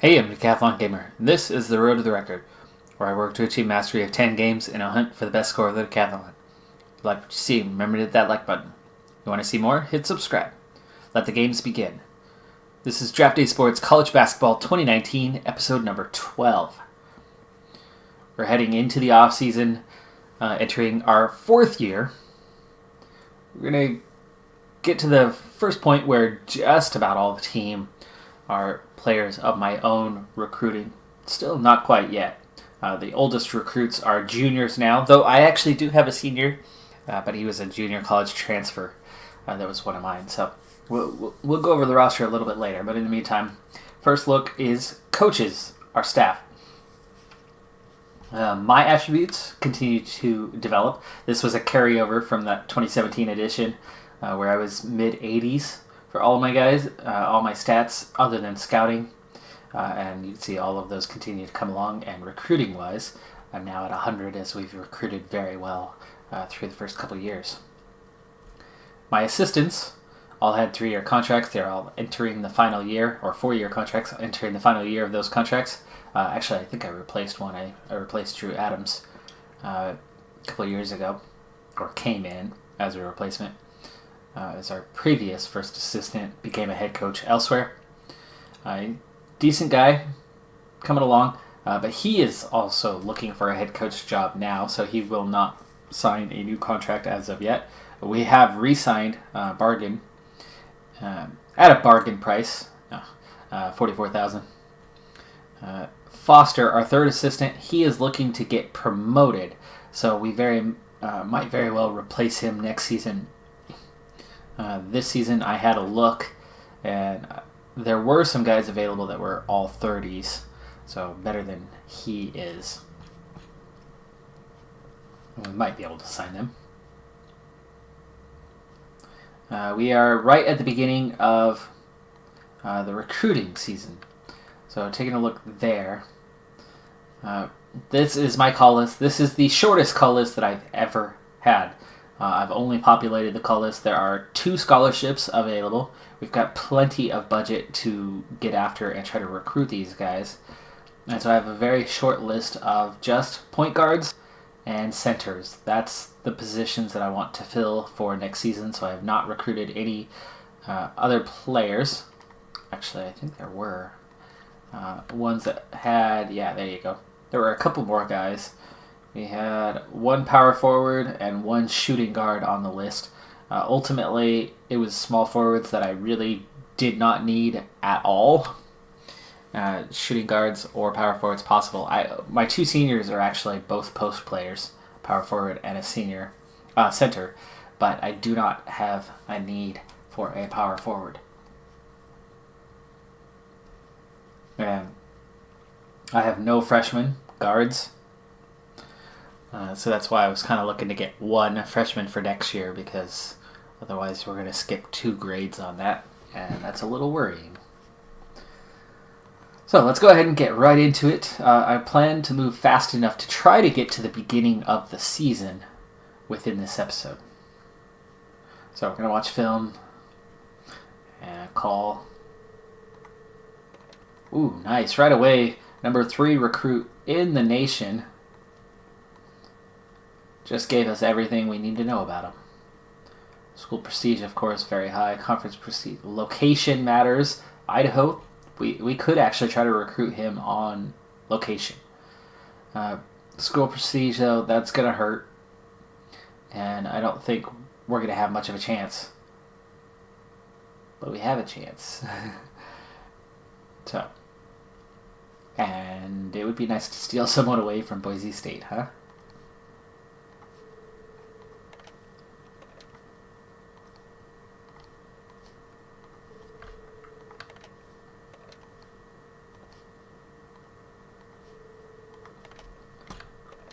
Hey, I'm Decathlon Gamer. This is the Road to the Record, where I work to achieve mastery of 10 games in a hunt for the best score of the Decathlon. If you like what you see, remember to hit that like button. You want to see more? Hit subscribe. Let the games begin. This is Draft Day Sports College Basketball 2019, episode number 12. We're heading into the off-season, entering our fourth year. We're going to get to the first point where just about all the team are players of my own recruiting. Still not quite yet. The oldest recruits are juniors now, though I actually do have a senior, but he was a junior college transfer. That was one of mine. So we'll go over the roster a little bit later. But in the meantime, first look is coaches, our staff. My attributes continue to develop. This was a carryover from that 2017 edition where I was mid-80s for all of my guys, all my stats other than scouting. And you can see all of those continue to come along. And recruiting-wise, I'm now at 100 as we've recruited very well through the first couple of years. My assistants all had 3-year contracts. They're all entering the final year, or 4-year contracts, entering the final year of those contracts. Actually, I think I replaced one. I replaced Drew Adams a couple of years ago, or came in as a replacement. As our previous first assistant became a head coach elsewhere. Decent guy coming along, but he is also looking for a head coach job now, so he will not sign a new contract as of yet. We have re-signed bargain at a bargain price, $44,000. Foster, our third assistant, he is looking to get promoted, so we might very well replace him next season. This season I had a look, and there were some guys available that were all 30s, so better than he is. We might be able to sign them. We are right at the beginning of the recruiting season. So taking a look there. This is my call list. This is the shortest call list that I've ever had. I've only populated the call list. There are 2 scholarships available. We've got plenty of budget to get after and try to recruit these guys. And so I have a very short list of just point guards and centers. That's the positions that I want to fill for next season. So I have not recruited any other players. Actually, I think there were ones that had, yeah, there you go. There were a couple more guys. We had 1 power forward and 1 shooting guard on the list. Ultimately, it was small forwards that I really did not need at all. Shooting guards or power forwards possible. My 2 seniors are actually both post players, power forward and a senior center, but I do not have a need for a power forward. And I have no freshman guards. So that's why I was kind of looking to get 1 freshman for next year, because otherwise we're going to skip 2 grades on that, and that's a little worrying. So let's go ahead and get right into it. I plan to move fast enough to try to get to the beginning of the season within this episode. So we're going to watch film and call. Ooh, nice. Right away, number 3 recruit in the nation. Just gave us everything we need to know about him. School prestige, of course, very high. Conference prestige. Location matters. Idaho. We could actually try to recruit him on location. School prestige, though, that's going to hurt. And I don't think we're going to have much of a chance. But we have a chance. So. And it would be nice to steal someone away from Boise State, huh?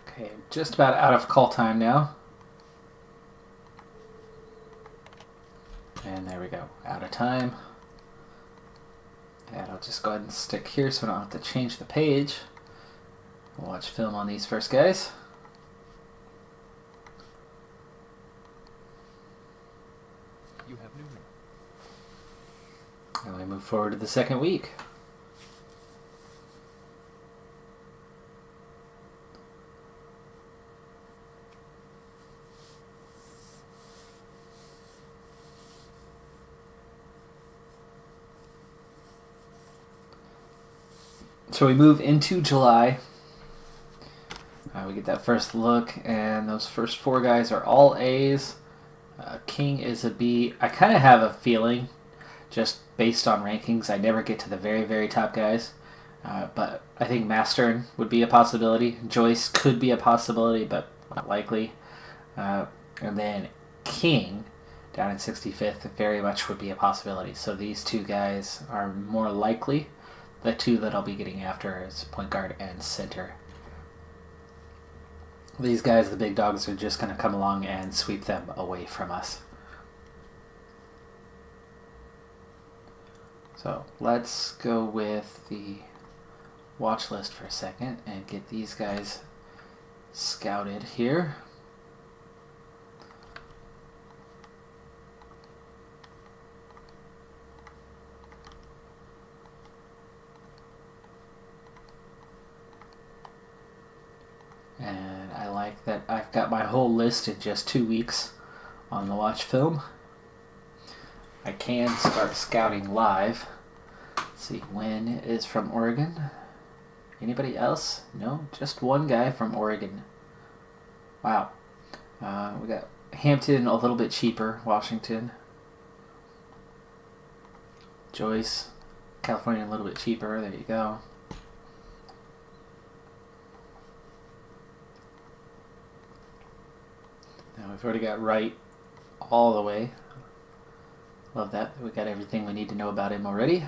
Okay, just about out of call time now. And there we go, out of time. And I'll just go ahead and stick here so I don't have to change the page. We'll watch film on these first guys. You have new. And we move forward to the second week. So we move into July. We get that first look, and those first 4 guys are all A's. King is a B. I kind of have a feeling, just based on rankings, I never get to the very, very top guys. But I think Mastern would be a possibility. Joyce could be a possibility, but not likely. And then King, down in 65th, very much would be a possibility. So these 2 guys are more likely. The 2 that I'll be getting after is point guard and center. These guys, the big dogs, are just going to come along and sweep them away from us. So let's go with the watch list for a second and get these guys scouted here. And I like that I've got my whole list in just 2 weeks on the watch film. I can start scouting live. Let's see, Wynn is from Oregon. Anybody else? No, just one guy from Oregon. Wow. We got Hampton a little bit cheaper, Washington. Joyce, California a little bit cheaper, there you go. Now we've already got Wright all the way. Love that. We got everything we need to know about him already.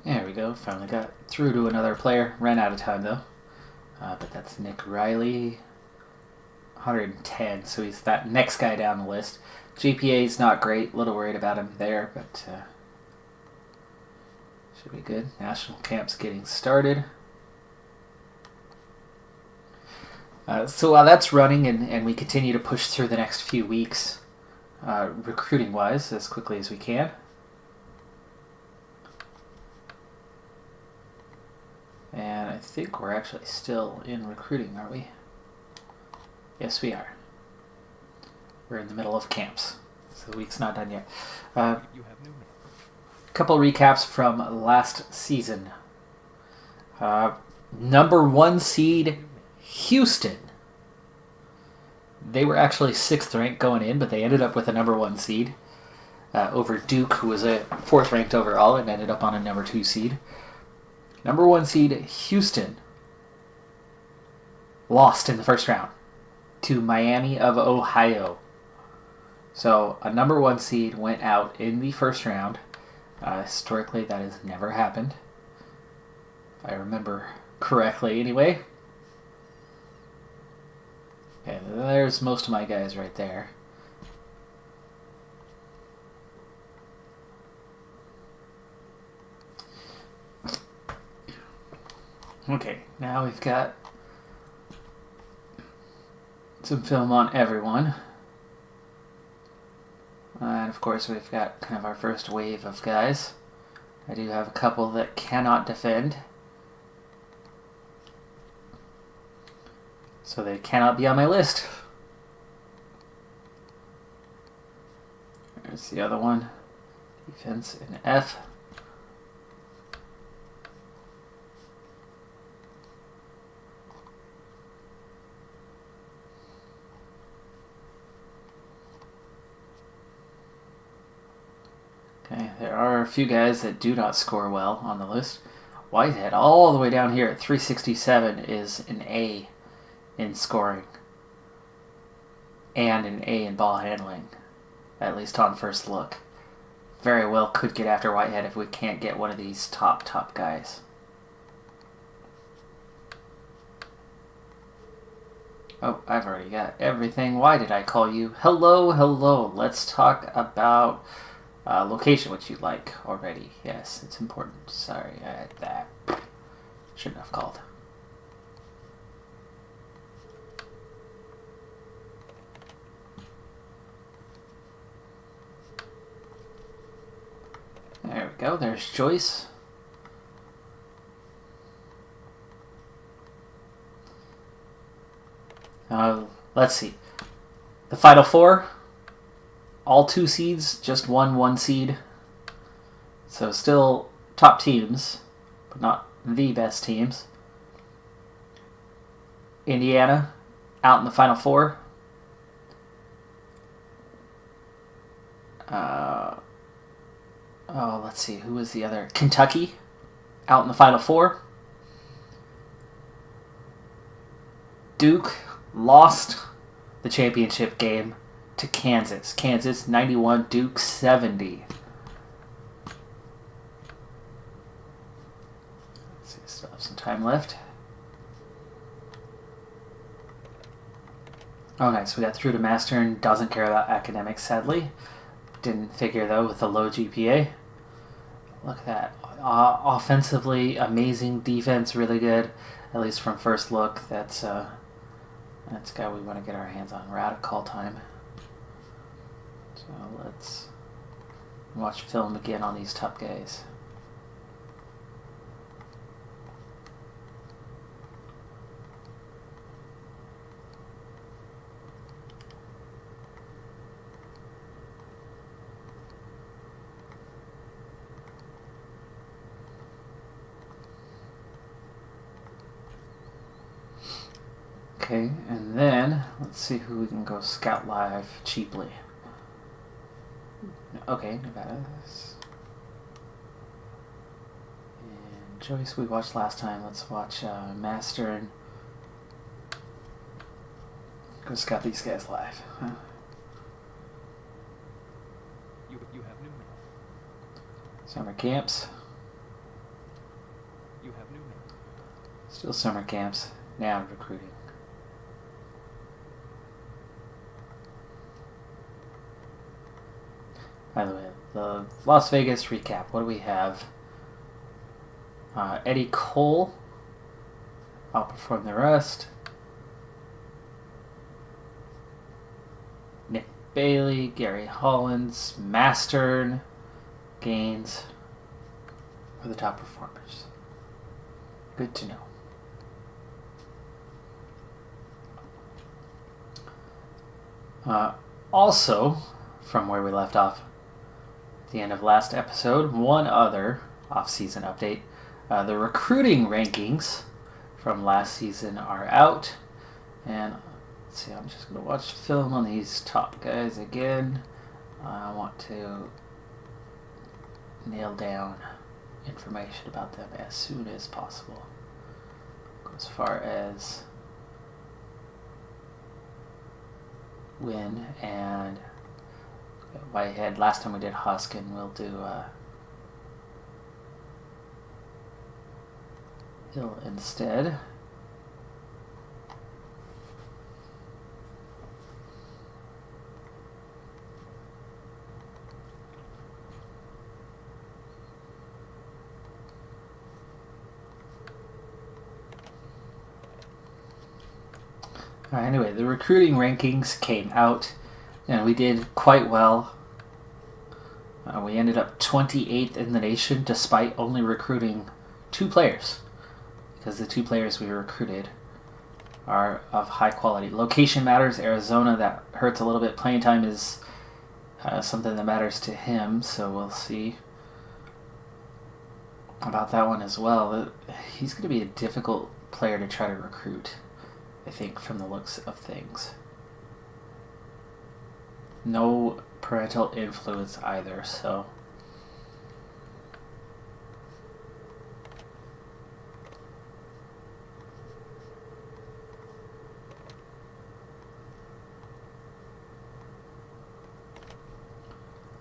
There we go. Finally got through to another player. Ran out of time though. But that's Nick Riley. 110, so he's that next guy down the list. GPA is not great. A little worried about him there, but should be good. National camp's getting started. So while that's running and we continue to push through the next few weeks, recruiting-wise, as quickly as we can. And I think we're actually still in recruiting, aren't we? Yes, we are. We're in the middle of camps, so the week's not done yet. Couple recaps from last season. Number 1 seed, Houston. They were actually 6th ranked going in, but they ended up with a number 1 seed over Duke, who was a 4th ranked overall and ended up on a number 2 seed. Number 1 seed, Houston, lost in the first round to Miami of Ohio. So a number 1 seed went out in the first round. Historically, that has never happened, if I remember correctly anyway. Okay, there's most of my guys right there. Okay, now we've got some film on everyone. And of course we've got kind of our first wave of guys. I do have a couple that cannot defend. So they cannot be on my list. There's the other one. Defense in F. Okay, there are a few guys that do not score well on the list. Whitehead, all the way down here at 367, is an A in scoring and an A in ball handling, at least on first look. Very well could get after Whitehead if we can't get one of these top guys. Oh, I've already got everything. Why did I call you? Hello. Let's talk about location, which you like already. Yes, it's important. Sorry, I had that. Shouldn't have called. There we we go. There's Joyce. Let's see. The Final Four, all 2 seeds, just 1 seed. So still top teams, but not the best teams. Indiana, out in the Final Four. Let's see. Who was the other? Kentucky, out in the Final Four. Duke lost the championship game to Kansas. Kansas 91, Duke 70. Let's see, still have some time left. Okay, so we got through to Mastern. Doesn't care about academics, sadly. Didn't figure, though, with the low GPA. Look at that. Offensively, amazing. Defense, really good. At least from first look. That's a guy we want to get our hands on. We're out of call time. So let's watch film again on these top guys. Okay, and then let's see who we can go scout live cheaply. Okay, Nevada. And Joyce we watched last time. Let's watch Master and go scout these guys live. Huh? You have new mail. Summer camps. You have new mail. Still summer camps. Now recruiting. By the way, the Las Vegas recap. What do we have? Eddie Cole outperformed the rest. Nick Bailey, Gary Hollins, Mastern, Gaines were the top performers. Good to know. Also, from where we left off at the end of last episode, one other off-season update. The recruiting rankings from last season are out. And let's see, I'm just going to watch film on these top guys again. I want to nail down information about them as soon as possible. As far as Win and Whitehead. Last time we did Hoskin, we'll do Hill instead. Anyway, the recruiting rankings came out, and we did quite well. We ended up 28th in the nation, despite only recruiting 2 players, because the 2 players we recruited are of high quality. Location matters. Arizona, that hurts a little bit. Playing time is something that matters to him, so we'll see about that one as well. He's going to be a difficult player to try to recruit, I think, from the looks of things. No parental influence either, so.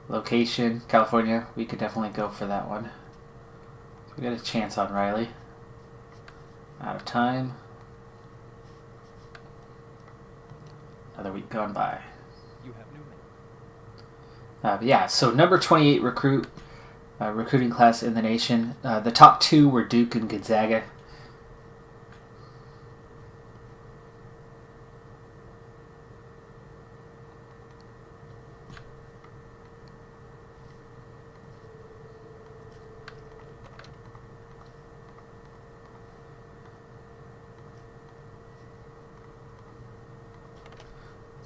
Location, California, we could definitely go for that one. We got a chance on Riley. Out of time. Another week gone by. You have new mail. Yeah, so number 28 recruiting class in the nation. The top 2 were Duke and Gonzaga.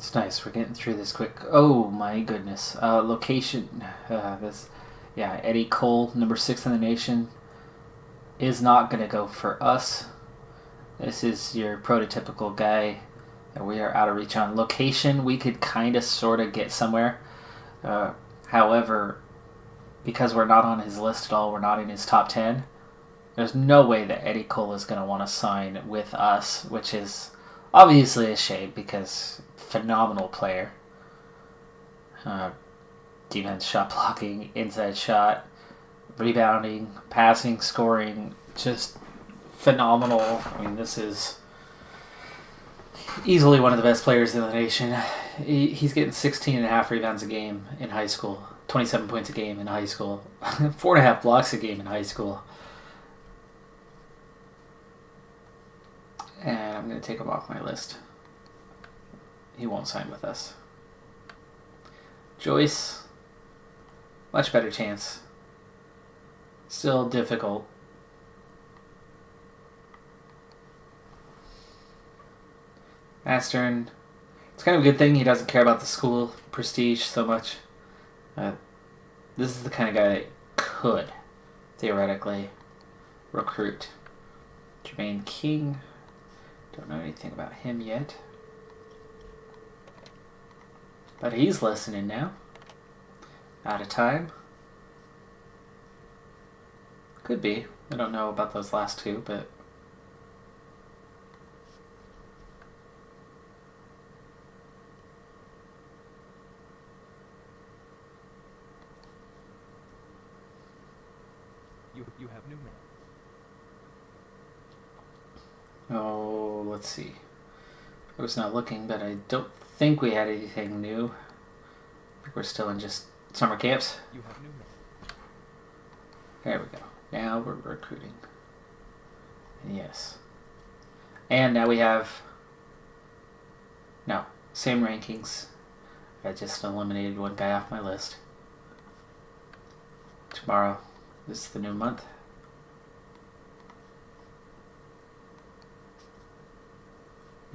It's nice. We're getting through this quick. Oh my goodness. Location. Eddie Cole, number 6 in the nation, is not going to go for us. This is your prototypical guy that we are out of reach on. Location, we could kind of sort of get somewhere. However, because we're not on his list at all, we're not in his top 10, there's no way that Eddie Cole is going to want to sign with us, which is obviously a shame because phenomenal player. Defense, shot blocking, inside shot, rebounding, passing, scoring, just phenomenal. I mean, this is easily one of the best players in the nation. He's getting 16.5 rebounds a game in high school, 27 points a game in high school, 4.5 blocks a game in high school. And I'm going to take him off my list. He won't sign with us. Joyce, much better chance. Still difficult. Mastern, it's kind of a good thing he doesn't care about the school prestige so much. This is the kind of guy that could, theoretically, recruit. Jermaine King, don't know anything about him yet. But he's listening now. Out of time. Could be. I don't know about those last two, but... You have new mail. Oh, let's see. I was not looking, but I don't think we had anything new. I think we're still in just summer camps. You have new mail. There we go. Now we're recruiting. Yes. And now we have... No, same rankings. I just eliminated one guy off my list. Tomorrow is the new month.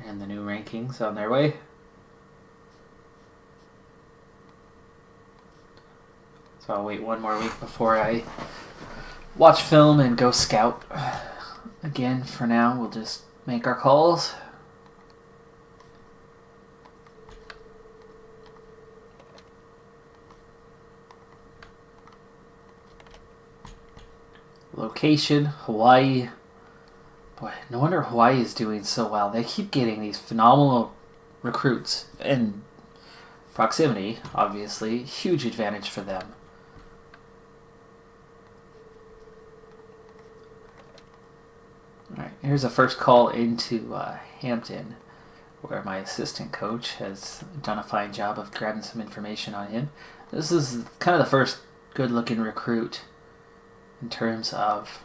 And the new rankings on their way. So I'll wait one more week before I watch film and go scout. Again, for now, we'll just make our calls. Location, Hawaii. Boy, no wonder Hawaii is doing so well. They keep getting these phenomenal recruits. And proximity, obviously, huge advantage for them. Alright, here's a first call into Hampton, where my assistant coach has done a fine job of grabbing some information on him. This is kind of the first good-looking recruit in terms of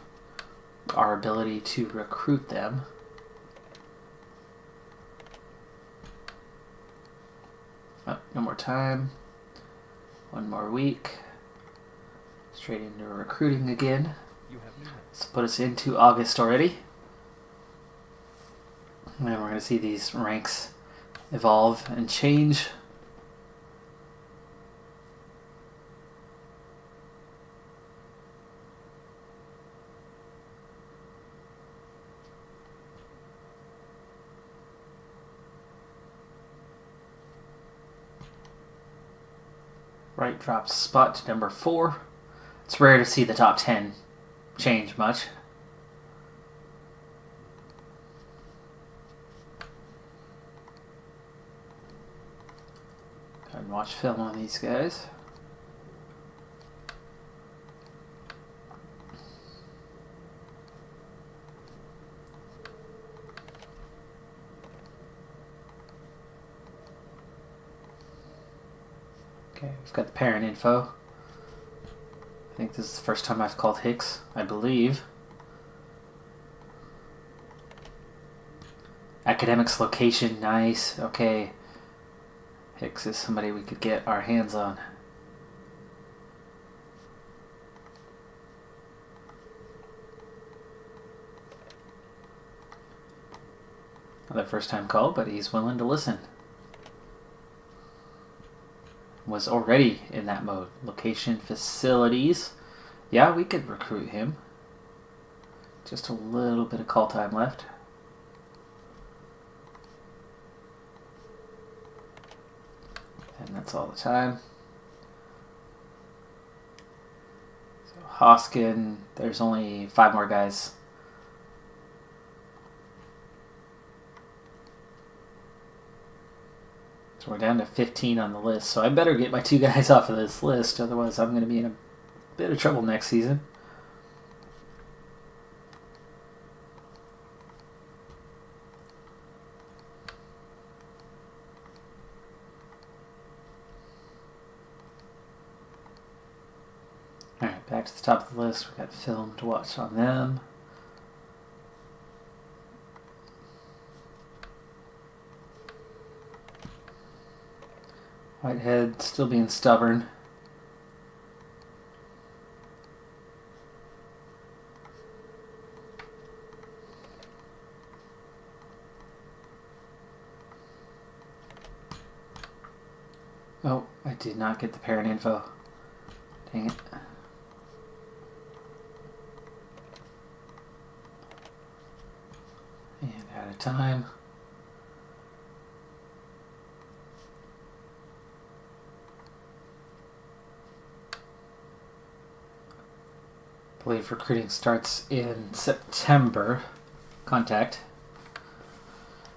our ability to recruit them. Oh, no more time. One more week. Straight into recruiting again. You have new mail. Let's put us into August already. And then we're going to see these ranks evolve and change. Right drops spot to number 4. It's rare to see the top 10 change much. Go ahead and watch film on these guys. Okay, we've got the parent info. I think this is the first time I've called Hicks, I believe. Academics location, nice. Okay. Hicks is somebody we could get our hands on. Another first time call, but he's willing to listen. was already in that mode. Location, facilities. Yeah, we could recruit him. Just a little bit of call time left. And that's all the time. So Hoskin, there's only 5 more guys. So we're down to 15 on the list. So I better get my 2 guys off of this list, otherwise I'm going to be in a bit of trouble next season. Alright, back to the top of the list. We've got film to watch on them. Whitehead still being stubborn. Oh, I did not get the parent info. Dang it. And out of time. I believe recruiting starts in September. Contact.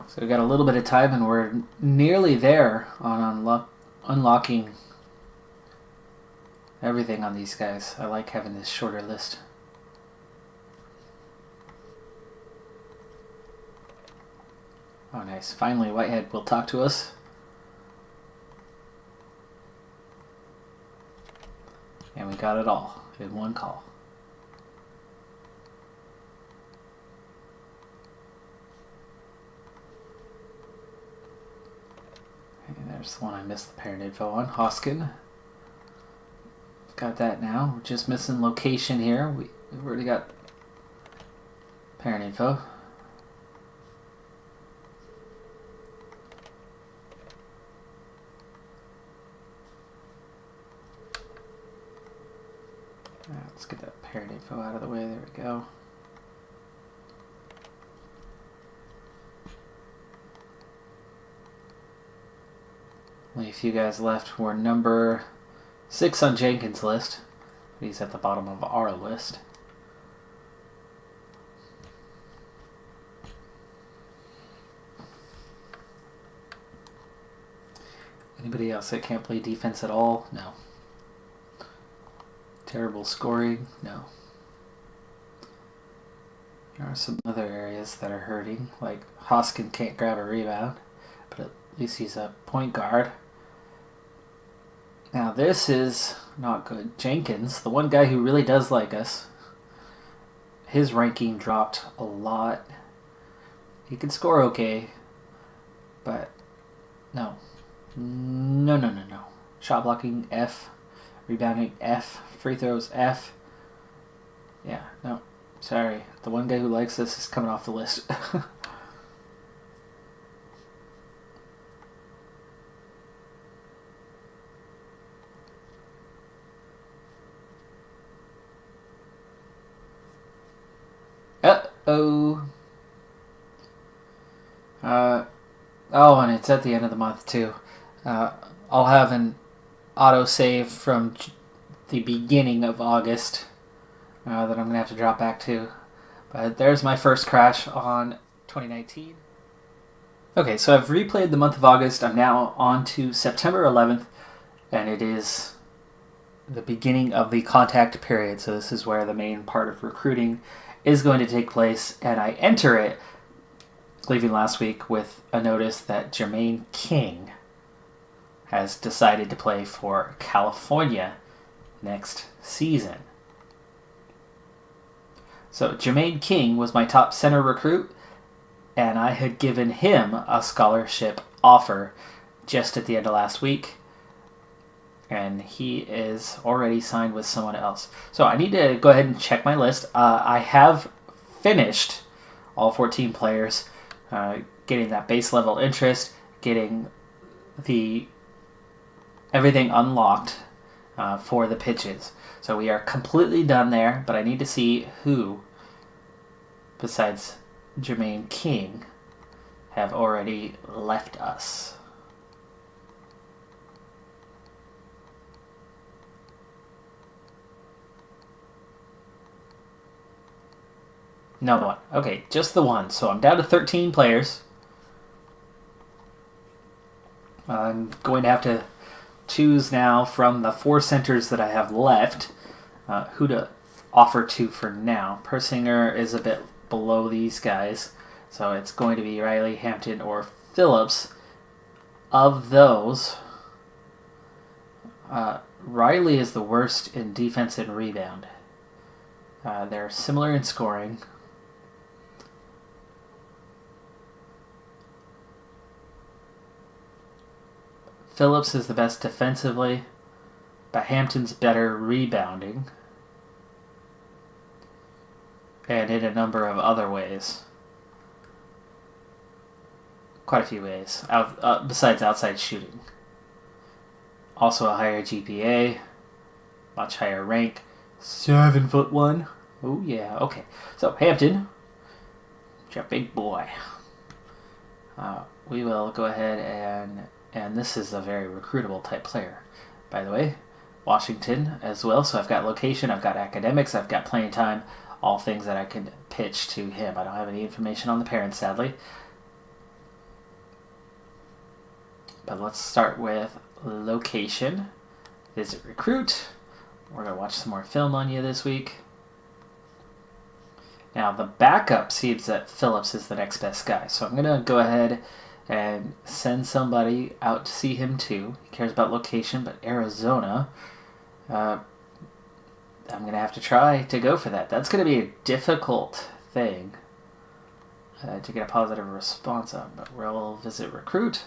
So we've got a little bit of time and we're nearly there on unlocking everything on these guys. I like having this shorter list. Oh, nice. Finally, Whitehead will talk to us. And we got it all in one call. And there's the one I missed the parent info on. Hoskin. Got that now. We're just missing location here. We've already got parent info. Let's get that parent info out of the way. There we go. Only a few guys left. We're number 6 on Jenkins' list. He's at the bottom of our list. Anybody else that can't play defense at all? No. Terrible scoring? No. There are some other areas that are hurting, like Hoskin can't grab a rebound, but at least he's a point guard. Now this is not good. Jenkins, the one guy who really does like us, his ranking dropped a lot. He can score okay, but no. No. Shot blocking, F. Rebounding, F. Free throws, F. Yeah, no. Sorry. The one guy who likes this is coming off the list. Uh-oh. Oh, and it's at the end of the month, too. I'll have an autosave from the beginning of August that I'm going to have to drop back to. But there's my first crash on 2019. Okay, so I've replayed the month of August. I'm now on to September 11th, and it is the beginning of the contact period. So this is where the main part of recruiting is going to take place, and I enter it, leaving last week with a notice that Jermaine King has decided to play for California next season. So Jermaine King was my top center recruit, and I had given him a scholarship offer just at the end of last week, and he is already signed with someone else. So I need to go ahead and check my list. I have finished all 14 players, getting that base level interest, getting the everything unlocked for the pitches. So we are completely done there, but I need to see who, besides Jermaine King, have already left us. No one. Okay, just the one. So I'm down to 13 players. I'm going to have to choose now from the 4 centers that I have left who to offer to for now. Persinger is a bit below these guys, so it's going to be Riley, Hampton, or Phillips. Of those, Riley is the worst in defense and rebound. They're similar in scoring. Phillips is the best defensively, but Hampton's better rebounding. And in a number of other ways. Quite a few ways, besides outside shooting. Also a higher GPA, much higher rank, 7'1". Oh yeah, okay. So Hampton, you're a big boy. We will go ahead and this is a very recruitable type player, by the way. Washington as well. So I've got location, I've got academics, I've got playing time, all things that I can pitch to him. I don't have any information on the parents, sadly. But let's start with location. Visit recruit. We're going to watch some more film on you this week. Now the backup seems that Phillips is the next best guy. So I'm going to go ahead and send somebody out to see him too. He cares about location, but Arizona, I'm going to have to try to go for that. That's going to be a difficult thing to get a positive response on, but we'll visit recruit.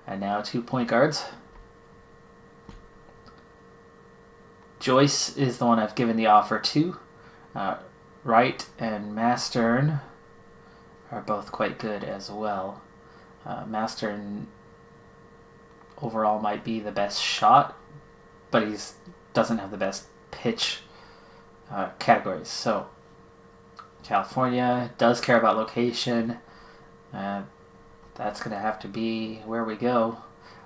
And now 2 point guards. Joyce is the one I've given the offer to. Wright and Mastern are both quite good as well. Mastern overall might be the best shot, but he doesn't have the best pitch categories. So California does care about location. That's going to have to be where we go.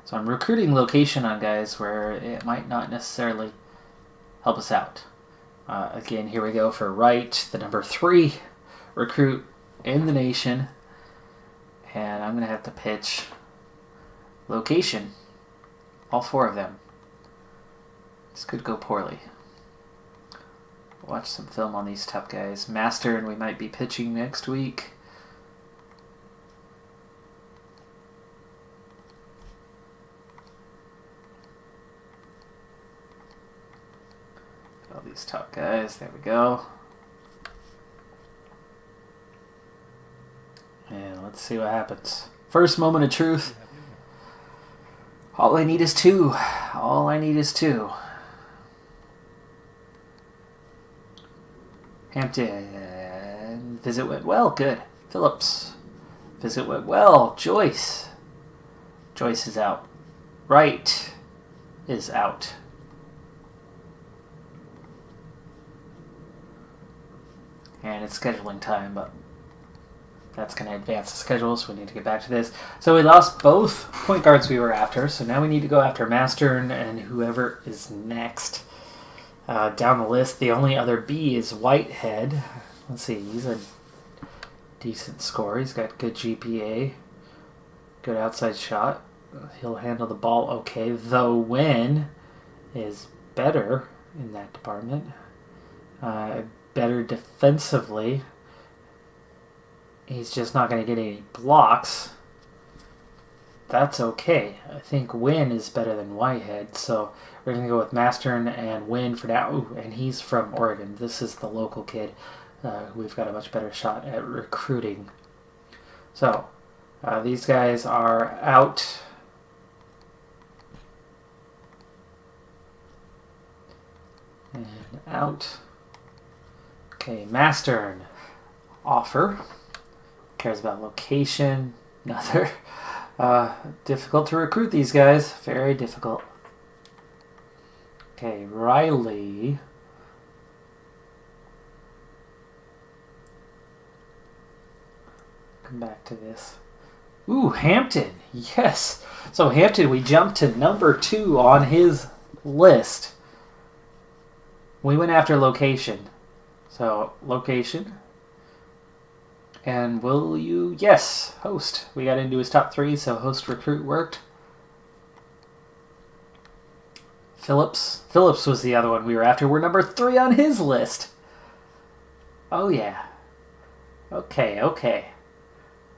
So I'm recruiting location on guys where it might not necessarily help us out. Again, here we go for Wright, the number 3 recruit in the nation. And I'm going to have to pitch location. All 4 of them. This could go poorly. Watch some film on these top guys. Master, and we might be pitching next week. All these top guys. There we go. And let's see what happens. First moment of truth. All I need is 2. All I need is 2. Hampton. Visit went well. Good. Phillips. Visit went well. Joyce. Joyce is out. Wright is out. And it's scheduling time, but that's going to advance the schedule, so we need to get back to this. So we lost both point guards we were after, so now we need to go after Mastern and whoever is next. Down the list, the only other B is Whitehead. Let's see, he's a decent scorer. He's got good GPA, good outside shot. He'll handle the ball okay, though Wynn is better in that department. Better defensively. He's just not going to get any blocks. That's okay. I think Wynn is better than Whitehead, so we're going to go with Mastern and Wynn for now. Ooh, and he's from Oregon. This is the local kid. We've got a much better shot at recruiting. So, these guys are out. And out. Okay, Mastern. Offer. Cares about location. Another. Difficult to recruit these guys. Very difficult. Okay, Riley. Come back to this. Ooh, Hampton. Yes. So Hampton, we jumped to number 2 on his list. We went after location. So, location. And will you... Yes, host. We got into his top 3, so host recruit worked. Phillips. Phillips was the other one we were after. We're number 3 on his list. Oh, yeah. Okay, okay.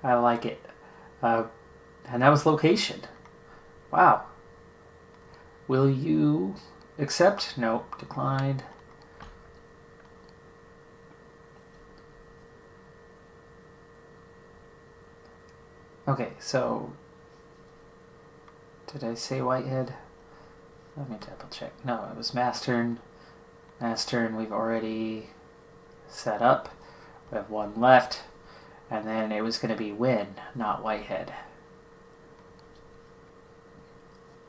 I like it. And that was location. Wow. Will you accept? Nope. Declined. Okay, so... Did I say Whitehead? Let me double check. No, it was Mastern. Mastern we've already set up. We have 1 left. And then it was going to be Win, not Whitehead.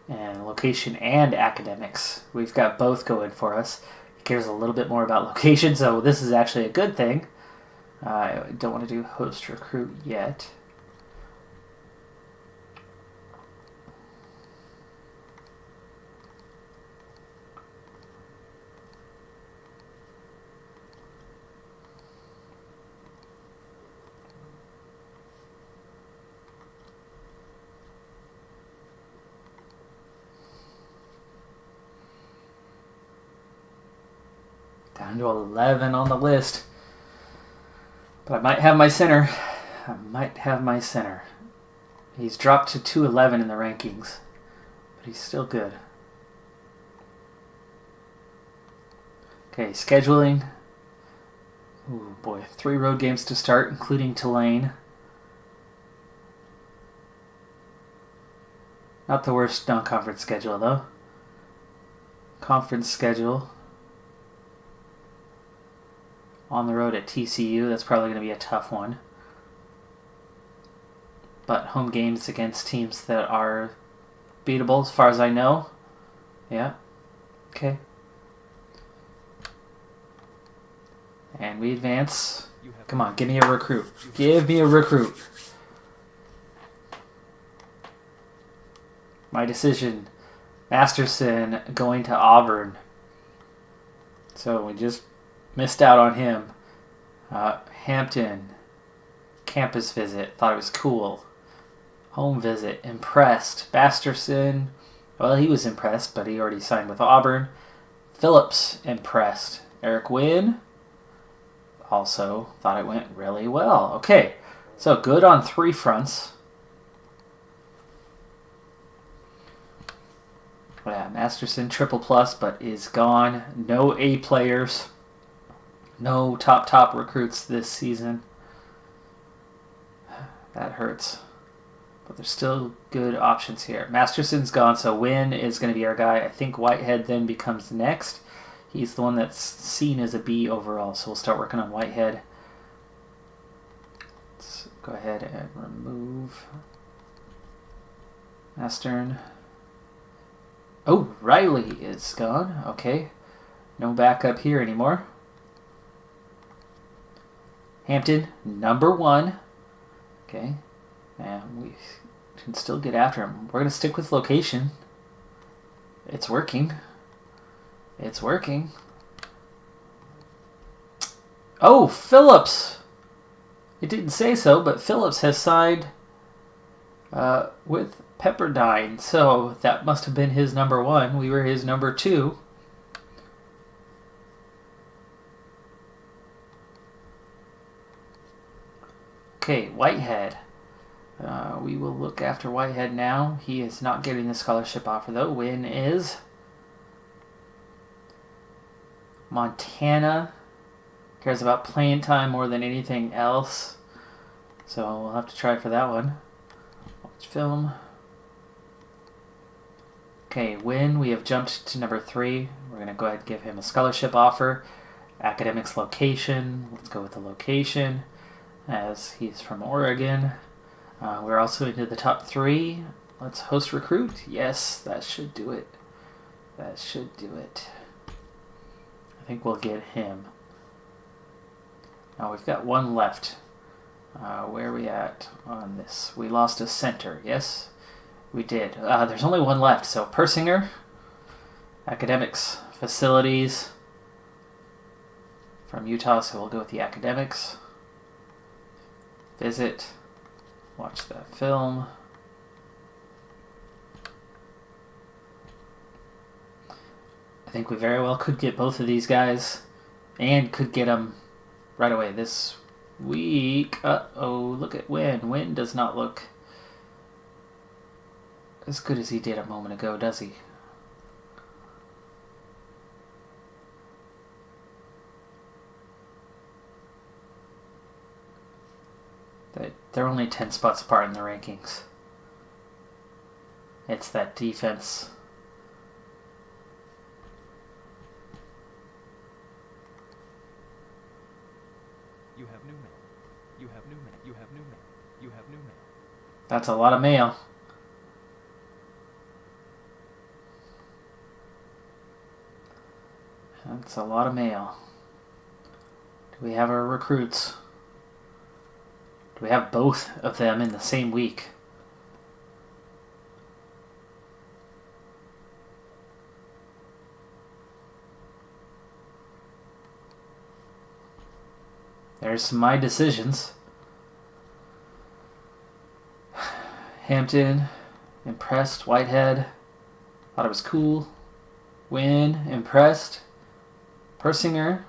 And location and academics. We've got both going for us. He cares a little bit more about location, so this is actually a good thing. I don't want to do host recruit yet. Down to 11 on the list. But I might have my center. He's dropped to 211 in the rankings. But he's still good. Okay, scheduling. Ooh, boy. 3 road games to start, including Tulane. Not the worst non-conference schedule, though. Conference schedule. On the road at TCU, that's probably going to be a tough one. But home games against teams that are beatable, as far as I know. Yeah. Okay. And we advance. Come on, give me a recruit. Give me a recruit. My decision. Masterson going to Auburn. So we just missed out on him. Hampton. Campus visit. Thought it was cool. Home visit. Impressed. Masterson. Well, he was impressed, but he already signed with Auburn. Phillips. Impressed. Eric Wynn. Also thought it went really well. Okay. So good on 3 fronts. Yeah, Masterson triple plus, but is gone. No A players. No top recruits this season. That hurts. But there's still good options here. Masterson's gone, so Wynn is going to be our guy. I think Whitehead then becomes next. He's the one that's seen as a B overall, so we'll start working on Whitehead. Let's go ahead and remove Mastern. Oh, Riley is gone. Okay. No backup here anymore. Hampton, number 1. Okay. And we can still get after him. We're going to stick with location. It's working. It's working. Oh, Phillips! It didn't say so, but Phillips has signed with Pepperdine. So that must have been his number 1. We were his number 2. Okay, Whitehead. We will look after Whitehead now. He is not getting the scholarship offer, though. Wynn is. Montana cares about playing time more than anything else. So we'll have to try for that one. Watch film. Okay, Wynn, we have jumped to number 3. We're going to go ahead and give him a scholarship offer. Academics location. Let's go with the location, as he's from Oregon. We're also into the top 3. Let's host recruit. Yes, that should do it. That should do it. I think we'll get him. Now we've got one left. Where are we at on this? We lost a center, yes? We did. There's only one left, so Persinger, academics, facilities from Utah, so we'll go with the academics. Visit, watch that film. I think we very well could get both of these guys and could get them right away this week. Uh-oh, look at Wynn. Wynn does not look as good as he did a moment ago, does he? They're only 10 spots apart in the rankings. It's that defense. You have new mail. You have new mail. You have new mail. You have new mail. That's a lot of mail. That's a lot of mail. Do we have our recruits? Do we have both of them in the same week? There's my decisions. Hampton, impressed. Whitehead, thought it was cool. Wynn, impressed. Persinger,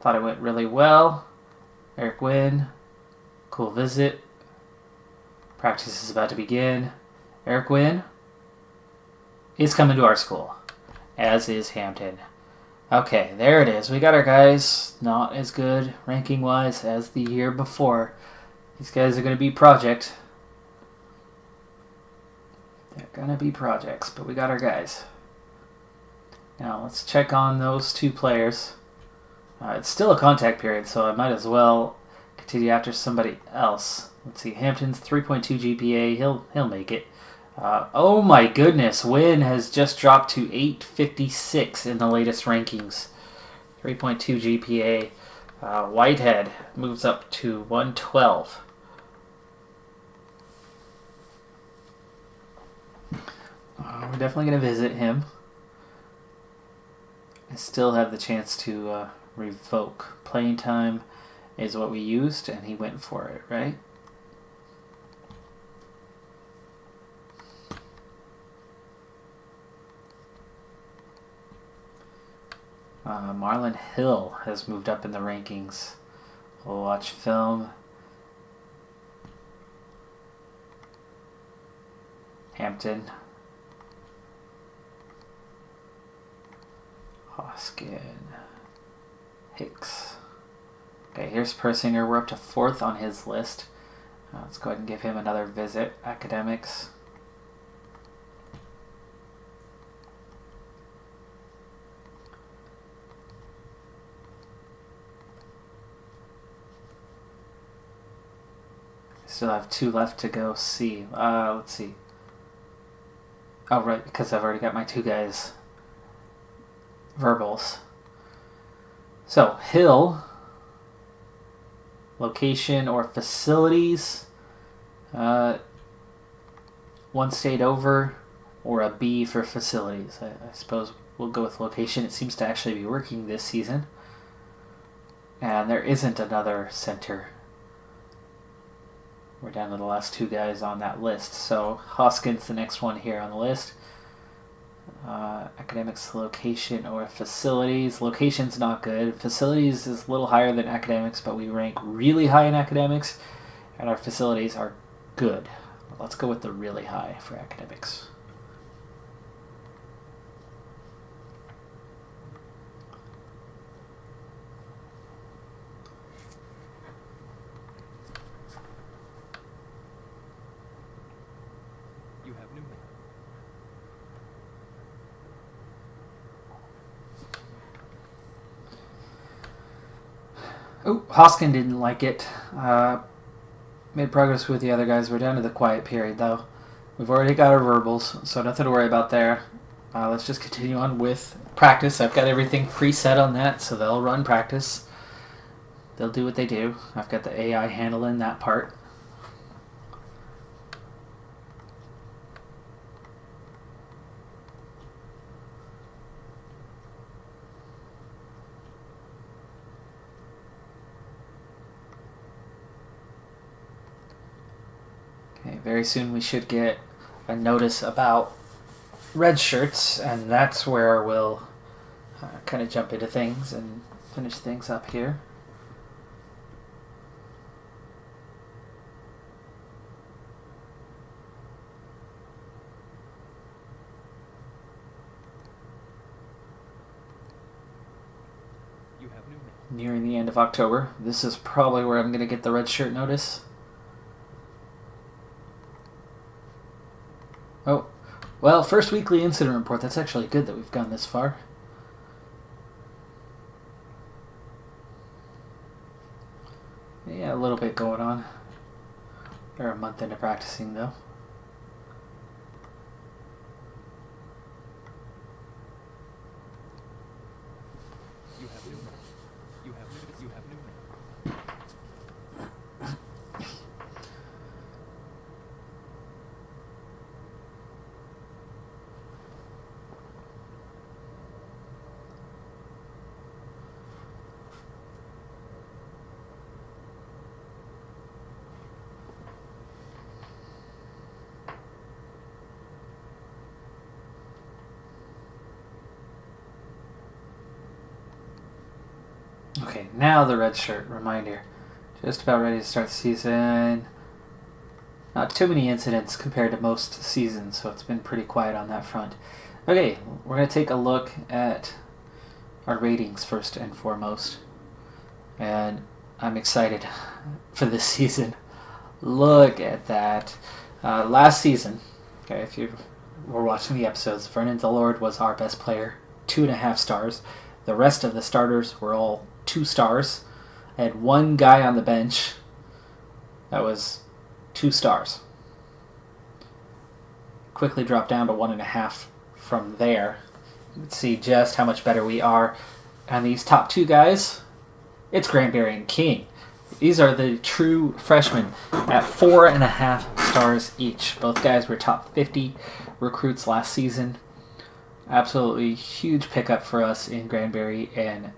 thought it went really well. Eric Wynn, cool visit. Practice is about to begin. Eric Wynn is coming to our school, as is Hampton. Okay, there it is. We got our guys not as good ranking-wise as the year before. These guys are going to be project. They're going to be projects, but we got our guys. Now, let's check on those two players. It's still a contact period, so I might as well continue after somebody else. Let's see, Hampton's 3.2 GPA. He'll make it. Oh my goodness, Wynn has just dropped to 856 in the latest rankings. 3.2 GPA. Whitehead moves up to 112. We're definitely going to visit him. I still have the chance to revoke. Playing time is what we used, and he went for it, right? Marlon Hill has moved up in the rankings. We'll watch film. Hampton. Hoskin. Hicks. Okay, here's Persinger. We're up to 4th on his list. Let's go ahead and give him another visit. Academics. Still have 2 left to go see. Let's see. Oh, right, because I've already got my 2 guys verbals. So, Hill, location or facilities, 1 state over, or a B for facilities. I suppose we'll go with location. It seems to actually be working this season. And there isn't another center. We're down to the last 2 guys on that list. So Hoskins, the next one here on the list. Academics, location, or facilities. Location's not good. Facilities is a little higher than academics, but we rank really high in academics, and our facilities are good. Let's go with the really high for academics. You have new mail. Oh, Hoskin didn't like it. Made progress with the other guys. We're down to the quiet period, though. We've already got our verbals, so nothing to worry about there. let's just continue on with practice. I've got everything preset on that, so they'll run practice. They'll do what they do. I've got the AI handling that part. Okay, very soon we should get a notice about red shirts, and that's where we'll kind of jump into things and finish things up here. You have new mail. Nearing the end of October. This is probably where I'm going to get the red shirt notice. Oh, well, first weekly incident report. That's actually good that we've gone this far. Yeah, a little bit going on. We're a month into practicing, though. You have new mail. You have new mail. Okay, now the red shirt reminder. Just about ready to start the season. Not too many incidents compared to most seasons, so it's been pretty quiet on that front. Okay, we're going to take a look at our ratings first and foremost. And I'm excited for this season. Look at that. Last season, okay, if you were watching the episodes, Vernon the Lord was our best player, 2.5 stars. The rest of the starters were all 2 stars. I had one guy on the bench that was 2 stars. Quickly dropped down to 1.5 from there. You can see just how much better we are. And these top 2 guys, it's Granberry and King. These are the true freshmen at 4.5 stars each. Both guys were top 50 recruits last season. Absolutely huge pickup for us in Granberry and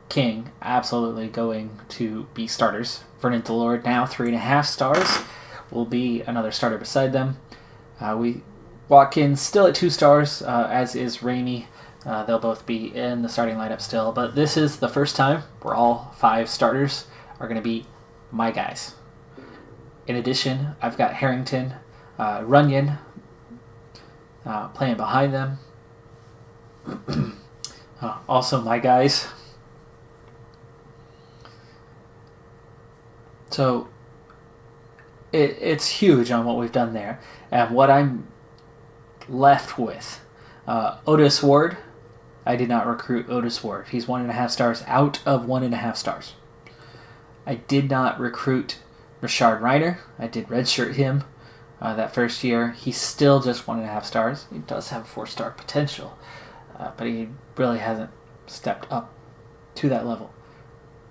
King. Absolutely going to be starters. Vernon Delord now 3.5 stars. Will be another starter beside them. Watkins still at 2 stars, as is Ramey. They'll both be in the starting lineup still. But this is the first time where all 5 starters are going to be my guys. In addition, I've got Harrington, Runyon playing behind them. Also my guys. So it's huge on what we've done there. And what I'm left with, Otis Ward, I did not recruit Otis Ward. He's 1.5 stars out of 1.5 stars. I did not recruit Rashard Reiner. I did redshirt him that first year. He's still just 1.5 stars. He does have 4-star potential, but he really hasn't stepped up to that level.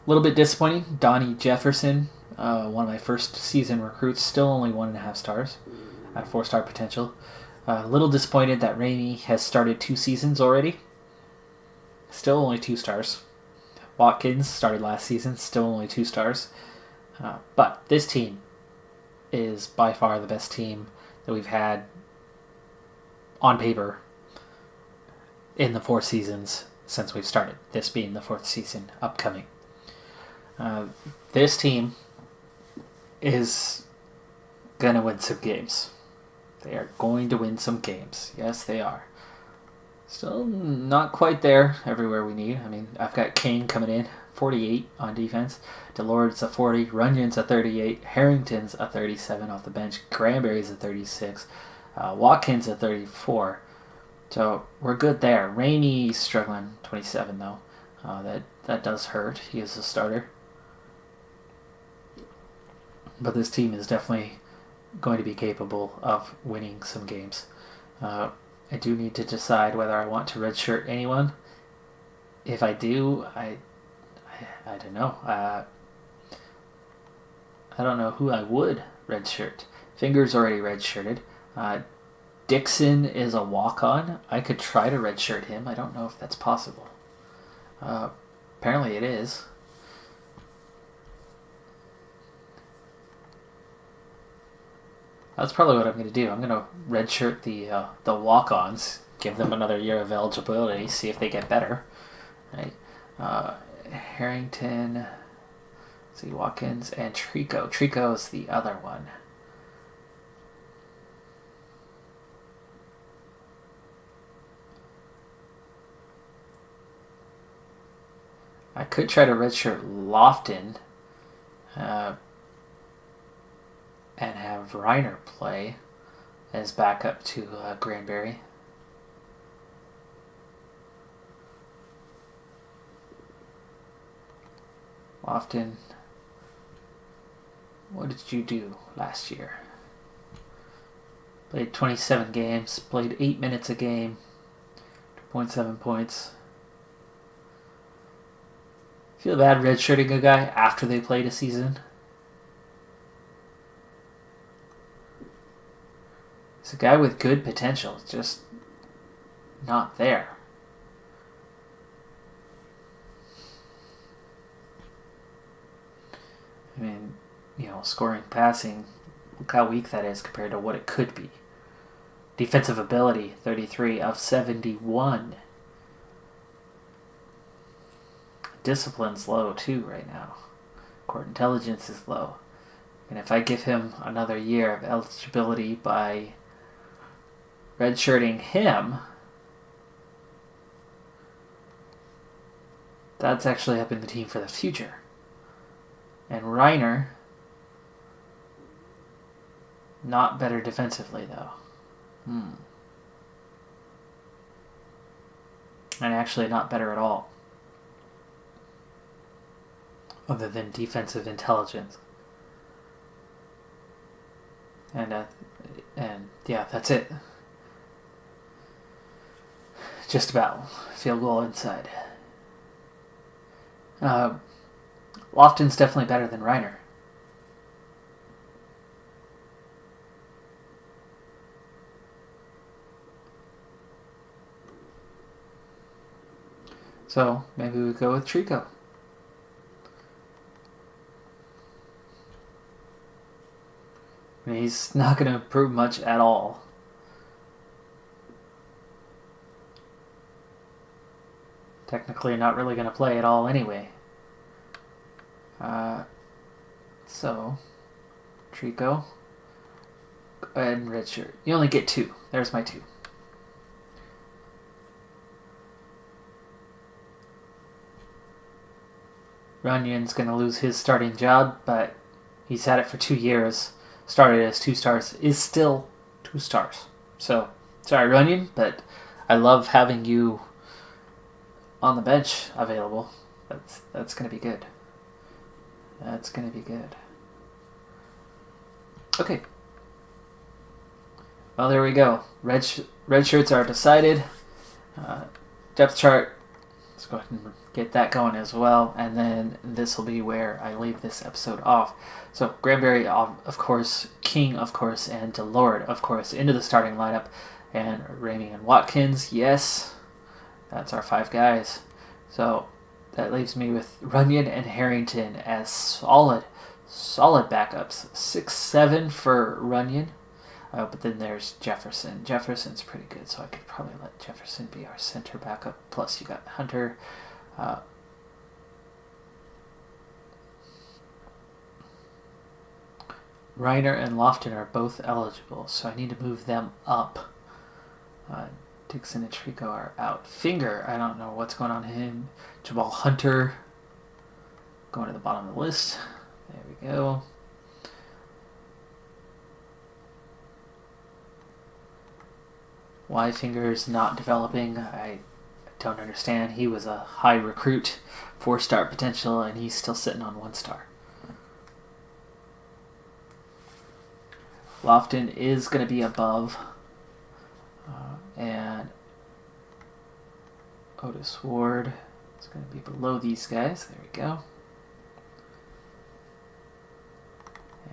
A little bit disappointing. Donnie Jefferson, one of my first season recruits, still only 1.5 stars at 4-star potential. A little disappointed that Ramey has started 2 seasons already. Still only 2 stars. Watkins started last season, still only 2 stars. But this team is by far the best team that we've had on paper in the 4 seasons since we've started. This being the 4th season upcoming. This team is going to win some games. They are going to win some games. Yes, they are. Still not quite there everywhere we need. I mean, I've got Kane coming in, 48 on defense. Delord's a 40. Runyon's a 38. Harrington's a 37 off the bench. Granberry's a 36. Watkins a 34. So we're good there. Ramey's struggling, 27 though. That does hurt. He is a starter. But this team is definitely going to be capable of winning some games. I do need to decide whether I want to redshirt anyone. If I do, I don't know. I don't know who I would redshirt. Finger's already redshirted. Dixon is a walk-on. I could try to redshirt him. I don't know if that's possible. Apparently it is. That's probably what I'm going to do. I'm going to redshirt the walk-ons, give them another year of eligibility, see if they get better. Right? Harrington, let's see, Watkins, and Trico. Trico is the other one. I could try to redshirt Lofton and have Reiner play as backup to Granberry. Lofton, what did you do last year? Played 27 games, played 8 minutes a game, 2.7 points. Feel bad redshirting a guy after they played a season. He's a guy with good potential, just not there. I mean, scoring, passing, look how weak that is compared to what it could be. Defensive ability, 33 of 71. Discipline's low too right now. Court intelligence is low. And if I give him another year of eligibility by redshirting him, that's actually helping the team for the future. And Reiner, not better defensively though. And actually not better at all. Other than defensive intelligence. And yeah, that's it. Just about. Field goal inside. Lofton's definitely better than Reiner. So maybe we go with Trico. I mean, he's not going to improve much at all. Technically not really going to play at all anyway. So, Trico. Go ahead and redshirt. You only get 2. There's my 2. Runyon's going to lose his starting job, but he's had it for 2 years. Started as 2 stars, is still 2 stars. So, sorry Runyon, but I love having you on the bench available. That's going to be good. That's going to be good. Okay. Well, there we go. Red shirts are decided. Depth chart. Let's go ahead and get that going as well. And then this will be where I leave this episode off. So, Granberry, of course, King, of course, and DeLord, of course, into the starting lineup. And Ramey and Watkins, yes. That's our 5 guys. So, that leaves me with Runyon and Harrington as solid backups. 6'7" for Runyon. But then there's Jefferson. Jefferson's pretty good, so I could probably let Jefferson be our center backup. Plus, you got Hunter. Reiner and Lofton are both eligible, so I need to move them up. Dixon and Trico are out. Finger, I don't know what's going on with him. Jabal Hunter, going to the bottom of the list. There we go. Why Finger's not developing, I don't understand. He was a high recruit, 4-star potential, and he's still sitting on 1 star. Lofton is going to be above And Otis Ward is going to be below these guys. There we go.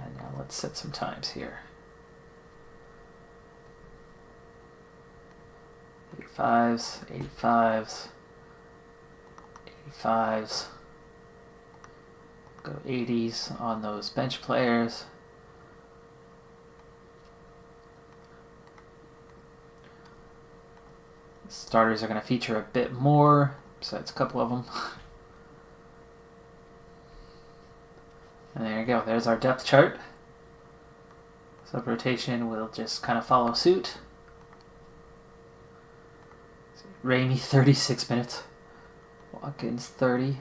And now let's set some times here. 85s, 85s, 85s. Go 80s on those bench players. Starters are going to feature a bit more, besides a couple of them. And there you go. There's our depth chart. Sub-rotation will just kind of follow suit. Ramey, 36 minutes. Watkins, 30.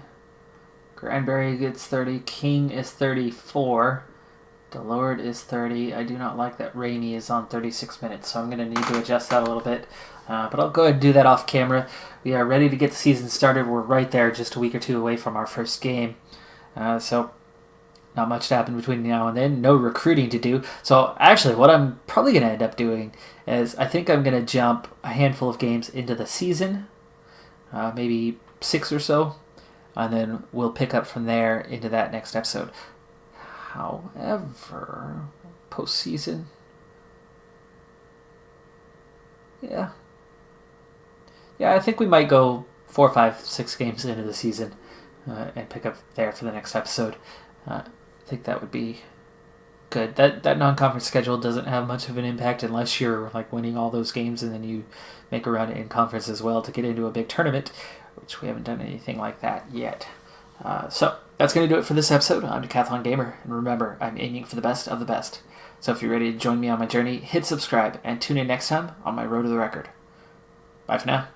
Granberry gets 30. King is 34. Delord is 30. I do not like that Ramey is on 36 minutes, so I'm going to need to adjust that a little bit. But I'll go ahead and do that off camera. We are ready to get the season started. We're right there, just a week or two away from our first game. So not much to happen between now and then. No recruiting to do. So actually, what I'm probably going to end up doing is I think I'm going to jump a handful of games into the season, maybe 6 or so, and then we'll pick up from there into that next episode. However, postseason, yeah, I think we might go 4, 5, 6 games into the season and pick up there for the next episode. I think that would be good. That non-conference schedule doesn't have much of an impact unless you're like winning all those games and then you make a run in conference as well to get into a big tournament, which we haven't done anything like that yet. So that's going to do it for this episode. I'm Decathlon Gamer, and remember, I'm aiming for the best of the best. So if you're ready to join me on my journey, hit subscribe and tune in next time on my road to the record. Bye for now.